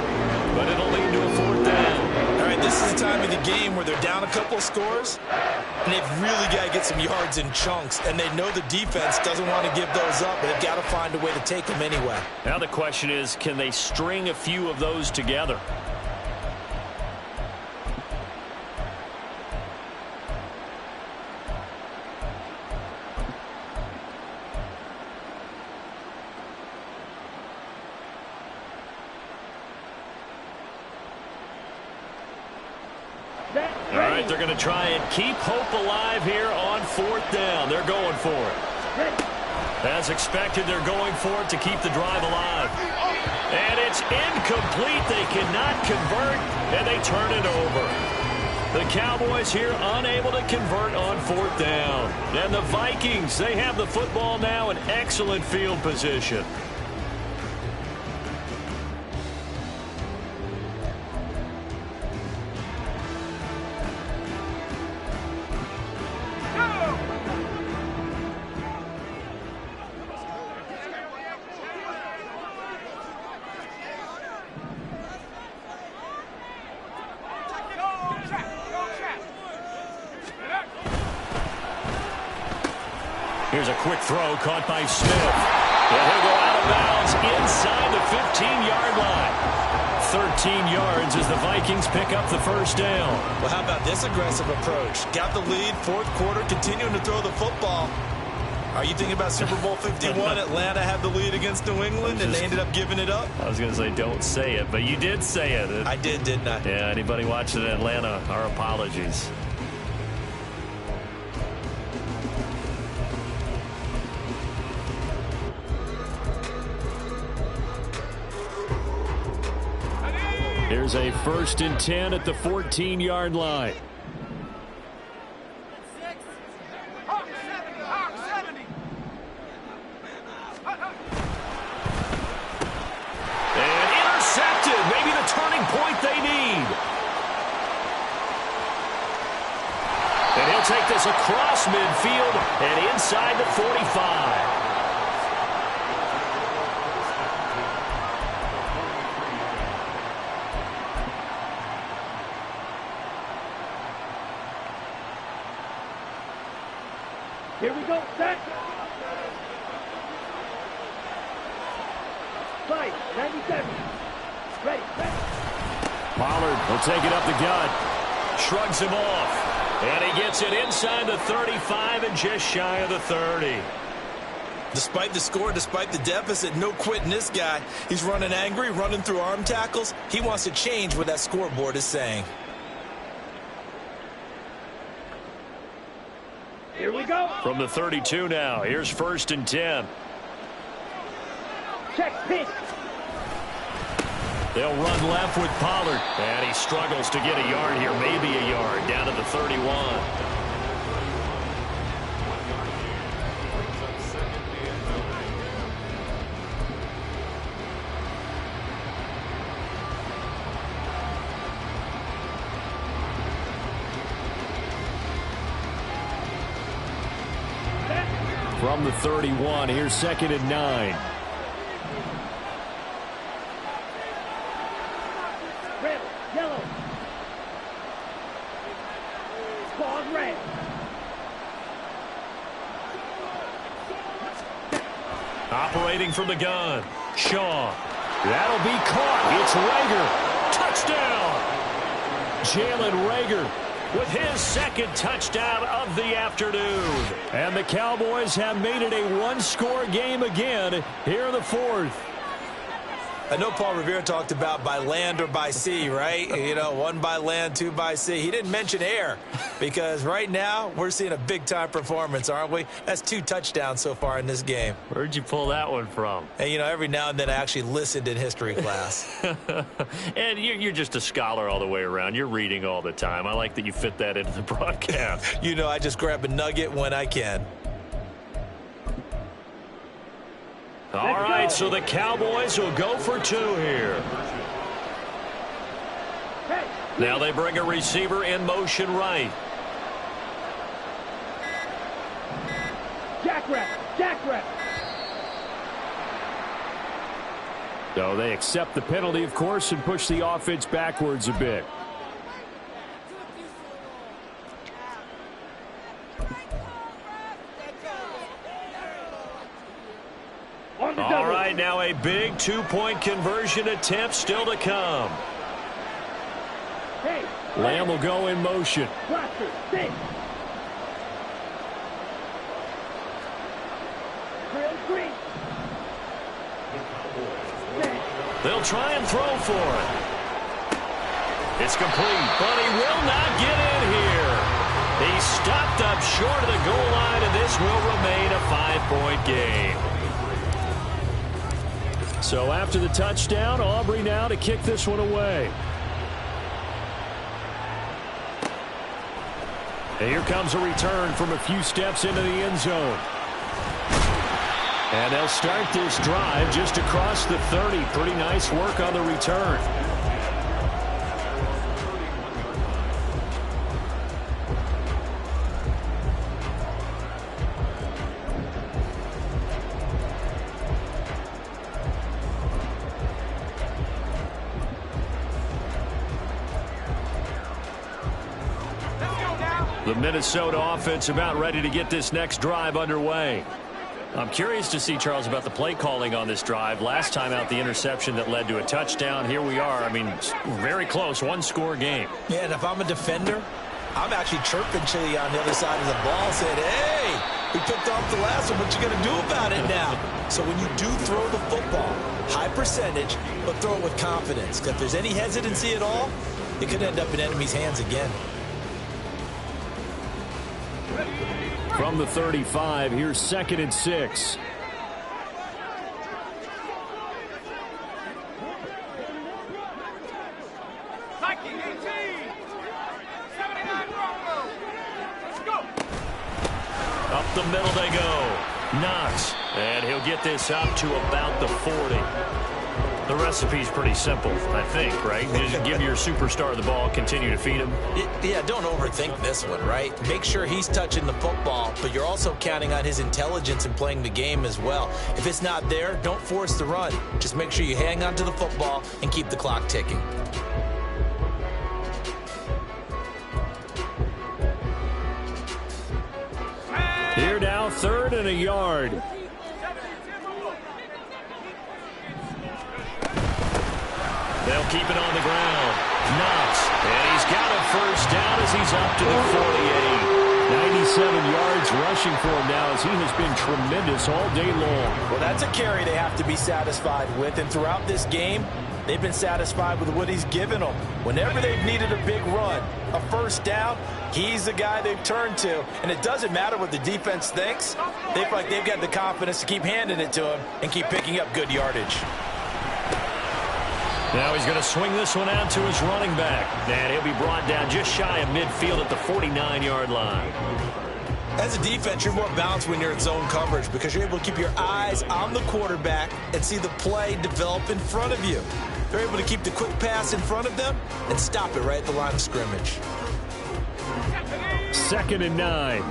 but it'll lead to a 4th down. All right, this is the time of the game where they're down a couple of scores, and they've really got to get some yards in chunks, and they know the defense doesn't want to give those up, but they've got to find a way to take them anyway. Now the question is, can they string a few of those together? They're going to try and keep hope alive here on 4th down. They're going for it. As expected, they're going for it to keep the drive alive. And it's incomplete. They cannot convert, and they turn it over. The Cowboys here unable to convert on 4th down. And the Vikings, they have the football now in excellent field position. Here's a quick throw caught by Smith. And he'll go out of bounds inside the 15-yard line. 13 yards as the Vikings pick up the 1st down. Well, how about this aggressive approach? Got the lead, 4th quarter, continuing to throw the football. Are you thinking about Super Bowl 51? Atlanta had the lead against New England, and they ended up giving it up? I was going to say don't say it, but you did say it. I did, didn't I? Yeah, anybody watching Atlanta, our apologies. Here's a 1st and 10 at the 14-yard line. take this across midfield and inside the 45. Here we go, set. Fight, 97. Ready, set. Pollard will take it up the gut. Shrugs him off. And he gets it inside the 35 and just shy of the 30. Despite the score, despite the deficit, no quitting this guy. He's running angry, running through arm tackles. He wants to change what that scoreboard is saying. Here we go. From the 32 now, here's 1st and 10. Check, pitch. They'll run left with Pollard. And he struggles to get a yard here, maybe a yard, down to the 31. From the 31, here's 2nd and 9. Red, yellow. Pause, red. Operating from the gun. Shaw. That'll be caught. It's Rager. Touchdown. Jalen Rager with his 2nd touchdown of the afternoon. And the Cowboys have made it a one-score game again here in the 4th. I know Paul Revere talked about by land or by sea, right? You know, 1 by land, 2 by sea. He didn't mention air because right now we're seeing a big-time performance, aren't we? That's 2 touchdowns so far in this game. Where'd you pull that one from? And, you know, every now and then I actually listened in history class. And you're just a scholar all the way around. You're reading all the time. I like that you fit that into the broadcast. You know, I just grab a nugget when I can. All right, so the Cowboys will go for 2 here. Now they bring a receiver in motion right. Jackrabbit. So they accept the penalty, of course, and push the offense backwards a bit. All right, now a big 2-point conversion attempt still to come. Hey, Lamb will go in motion. Blaster, sit. Drill 3. They'll try and throw for it. It's complete, but he will not get in here. He stopped up short of the goal line, and this will remain a 5-point game. So after the touchdown, Aubrey now to kick this one away. And here comes a return from a few steps into the end zone. And they'll start this drive just across the 30. Pretty nice work on the return. The Minnesota offense about ready to get this next drive underway. I'm curious to see, Charles, about the play calling on this drive. Last time out, the interception that led to a touchdown. Here we are. I mean, very close, one-score game. Yeah, and if I'm a defender, I'm actually chirping Chili on the other side of the ball, saying, hey, we picked off the last one. What you going to do about it now? So when you do throw the football, high percentage, but throw it with confidence. Because if there's any hesitancy at all, it could end up in enemy's hands again. From the 35, here's 2nd and 6. Up the middle they go. Knox. And he'll get this up to about the 40. The recipe's pretty simple, I think, right? You just give your superstar the ball, continue to feed him. Yeah, don't overthink this one, right? Make sure he's touching the football, but you're also counting on his intelligence in playing the game as well. If it's not there, don't force the run. Just make sure you hang on to the football and keep the clock ticking. Here now, 3rd and a yard. They'll keep it on the ground. Knox, and he's got a first down as he's up to the 48. 97 yards rushing for him now as he has been tremendous all day long. Well, that's a carry they have to be satisfied with, and throughout this game, they've been satisfied with what he's given them. Whenever they've needed a big run, a first down, he's the guy they've turned to. And it doesn't matter what the defense thinks. They feel like they've got the confidence to keep handing it to him and keep picking up good yardage. Now he's going to swing this one out to his running back. And he'll be brought down just shy of midfield at the 49-yard line. As a defense, you're more balanced when you're in zone coverage because you're able to keep your eyes on the quarterback and see the play develop in front of you. They're able to keep the quick pass in front of them and stop it right at the line of scrimmage. 2nd and 9.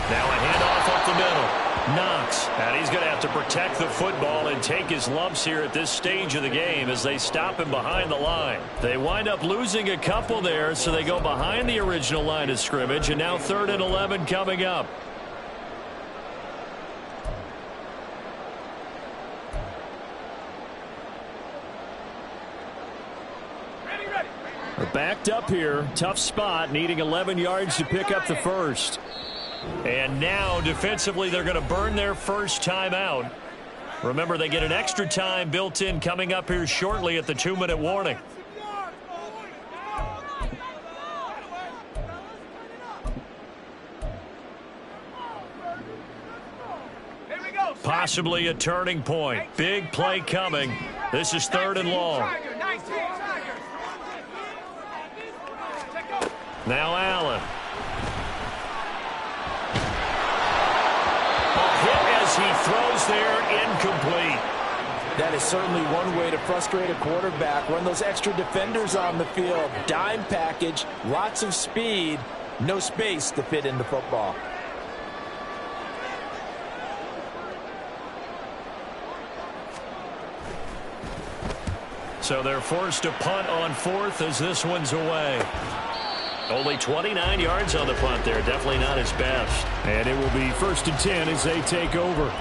Now a handoff up the middle. Knox, and he's going to have to protect the football and take his lumps here at this stage of the game as they stop him behind the line. They wind up losing a couple there, so they go behind the original line of scrimmage, and now 3rd and 11 coming up. They're backed up here. Tough spot, needing 11 yards to pick up the first. And now, defensively, they're going to burn their first timeout. Remember, they get an extra time built in coming up here shortly at the 2-minute warning. Possibly a turning point. Big play coming. This is 3rd and long. Now Allen. He throws there, incomplete. That is certainly one way to frustrate a quarterback. Run those extra defenders on the field. Dime package, lots of speed, no space to fit in the football. So they're forced to punt on 4th as this one's away. Only 29 yards on the punt there. Definitely not his best. And it will be 1st and 10 as they take over.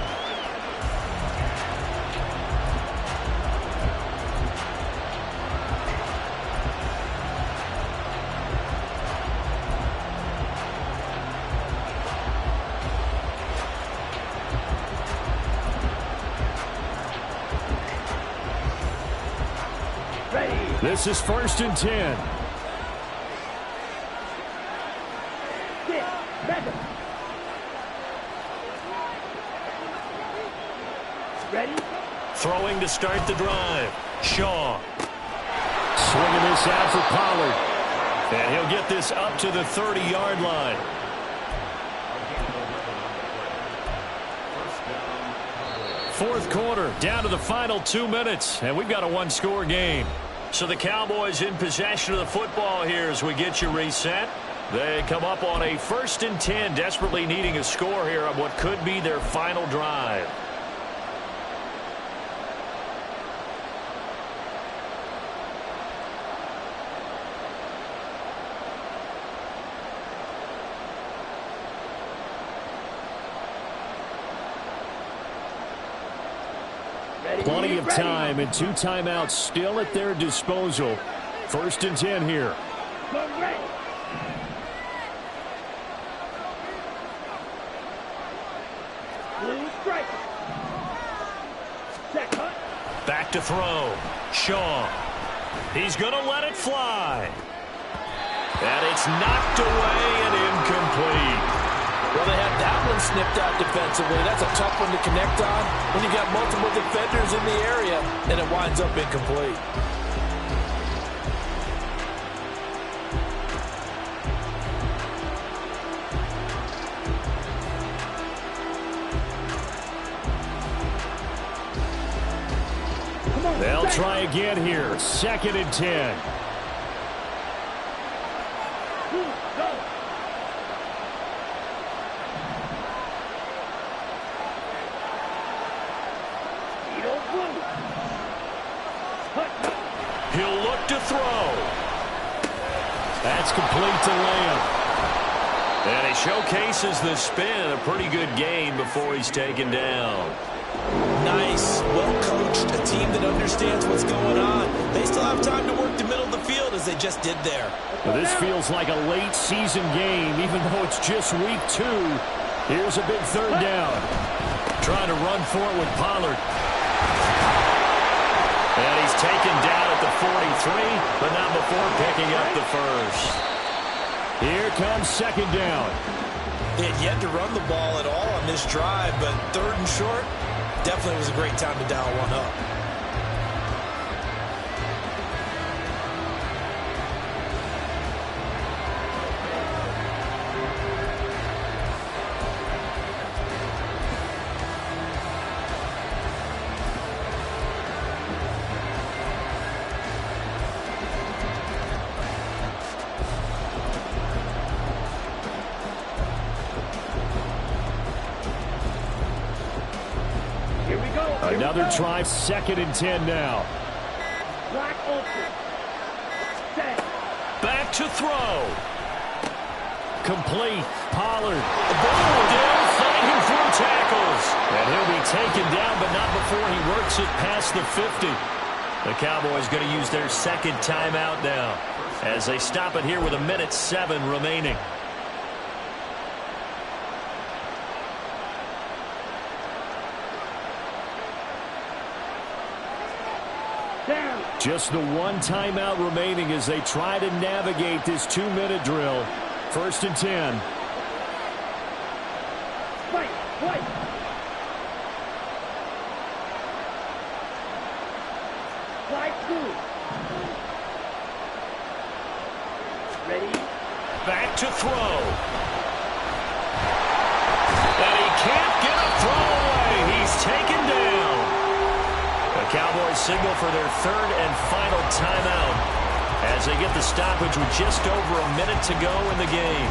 Ready. This is 1st and 10. Ready? Throwing to start the drive. Shaw. Swinging this out for Pollard. And he'll get this up to the 30-yard line. Fourth quarter, down to the final 2 minutes, and we've got a one-score game. So the Cowboys in possession of the football here as we get you reset. They come up on a 1st and 10, desperately needing a score here on what could be their final drive. Plenty of time and 2 timeouts still at their disposal. 1st and 10 here. Back to throw. Shaw. He's going to let it fly. And it's knocked away and incomplete. Well, they have that one snipped out defensively. That's a tough one to connect on when you got multiple defenders in the area, and it winds up incomplete. try again here. 2nd and 10. Go. You don't move. He'll look to throw. That's complete to Lamb. And he showcases the spin. A pretty good gain before he's taken down. Nice, well-coached, a team that understands what's going on. They still have time to work the middle of the field as they just did there. Well, this feels like a late season game, even though it's just week 2. Here's a big 3rd down. Trying to run for it with Pollard. And he's taken down at the 43, but not before picking up the first. Here comes 2nd down. They had yet to run the ball at all on this drive, but 3rd and short, definitely was a great time to dial one up. Another try, 2nd and 10 now. Black open. Set. Back to throw. Complete. Pollard. The ball down, fighting through tackles. And he'll be taken down, but not before he works it past the 50. The Cowboys going to use their 2nd timeout now as they stop it here with 1:07 remaining. Just the 1 timeout remaining as they try to navigate this 2-minute drill. 1st and 10. Fight. Slide through. Ready? Back to throw. And he can't get a throw away. He's taken down. The Cowboys signal for their 3rd and final timeout as they get the stoppage with just over 1 minute to go in the game.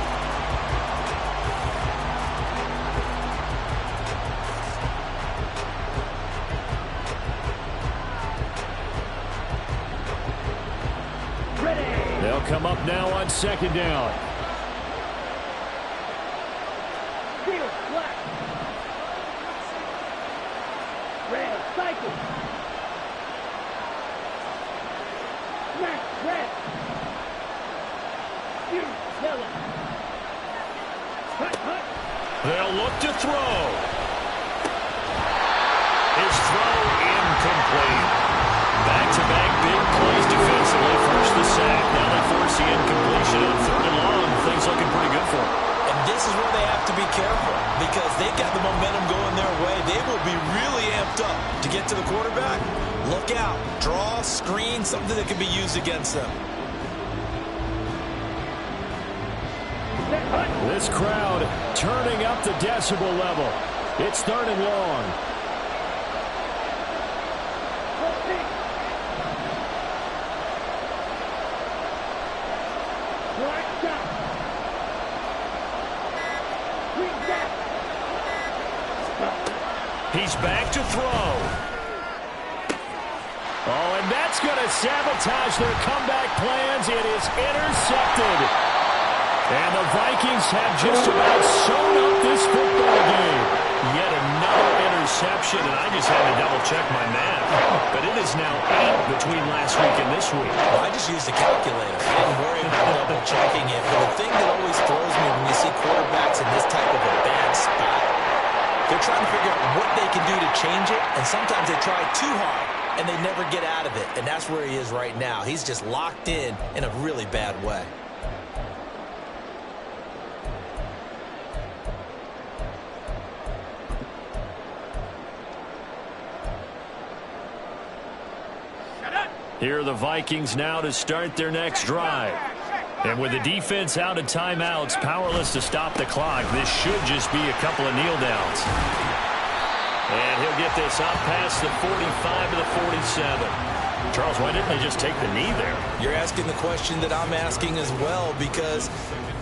Ready. They'll come up now on 2nd down. Field black. Red cycle. Smash red. Field yellow. Hut. They'll look to throw. His throw incomplete. Back-to-back big plays defensively. First the sack. Now they force the incompletion on 3rd and long. Things looking pretty good for them. And this is where they have to be careful because they've got the momentum going their way. They will be really amped up to get to the quarterback. Look out. Draw, screen, something that can be used against them. This crowd turning up the decibel level. It's 3rd and long. He's back to throw. Oh, and that's going to sabotage their comeback plans. It is intercepted. And the Vikings have just about sewn up this football game. Yet another interception, and I just had to double-check my math. But it is now 8 between last week and this week. Well, I just used a calculator. I didn't worry about double-checking it. But the thing that always throws me when you see quarterbacks in this type of a bad spot, they're trying to figure out what they can do to change it, and sometimes they try too hard, and they never get out of it. And that's where he is right now. He's just locked in a really bad way. Here are the Vikings now to start their next drive. And with the defense out of timeouts, powerless to stop the clock, this should just be a couple of kneel downs. And he'll get this up past the 45 to the 47. Charles, why didn't they just take the knee there? You're asking the question that I'm asking as well, because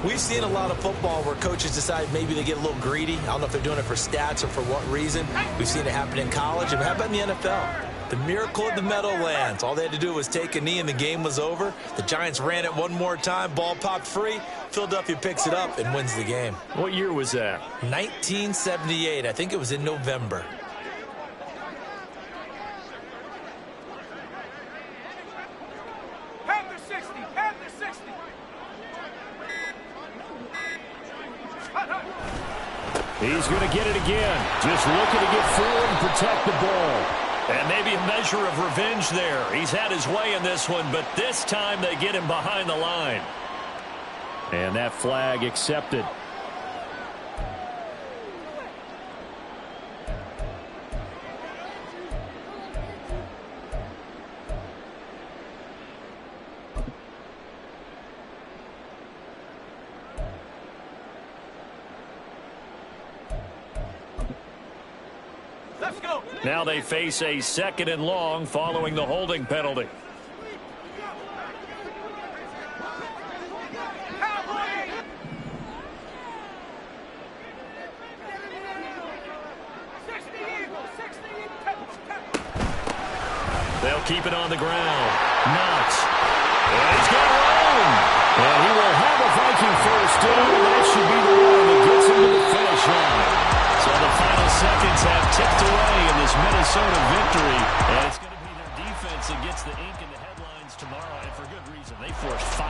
we've seen a lot of football where coaches decide maybe they get a little greedy. I don't know if they're doing it for stats or for what reason. We've seen it happen in college. And how about in the NFL? The miracle of the Meadowlands. All they had to do was take a knee and the game was over. The Giants ran it one more time. Ball popped free. Philadelphia picks it up and wins the game. What year was that? 1978. I think it was in November. Panther 60. Panther 60. He's going to get it again. Just looking to get forward and protect the ball. And maybe a measure of revenge there. He's had his way in this one, but this time they get him behind the line. And that flag accepted. Let's go. Now they face a 2nd and long following the holding penalty. They'll keep it on the ground. Knox. And he's got room. And he will have a Viking first down. That should be the one that gets him to the finish line. So the final seconds have ticked away in this Minnesota victory. And it's going to be their defense that gets the ink in the headlines tomorrow. And for good reason. They forced 5.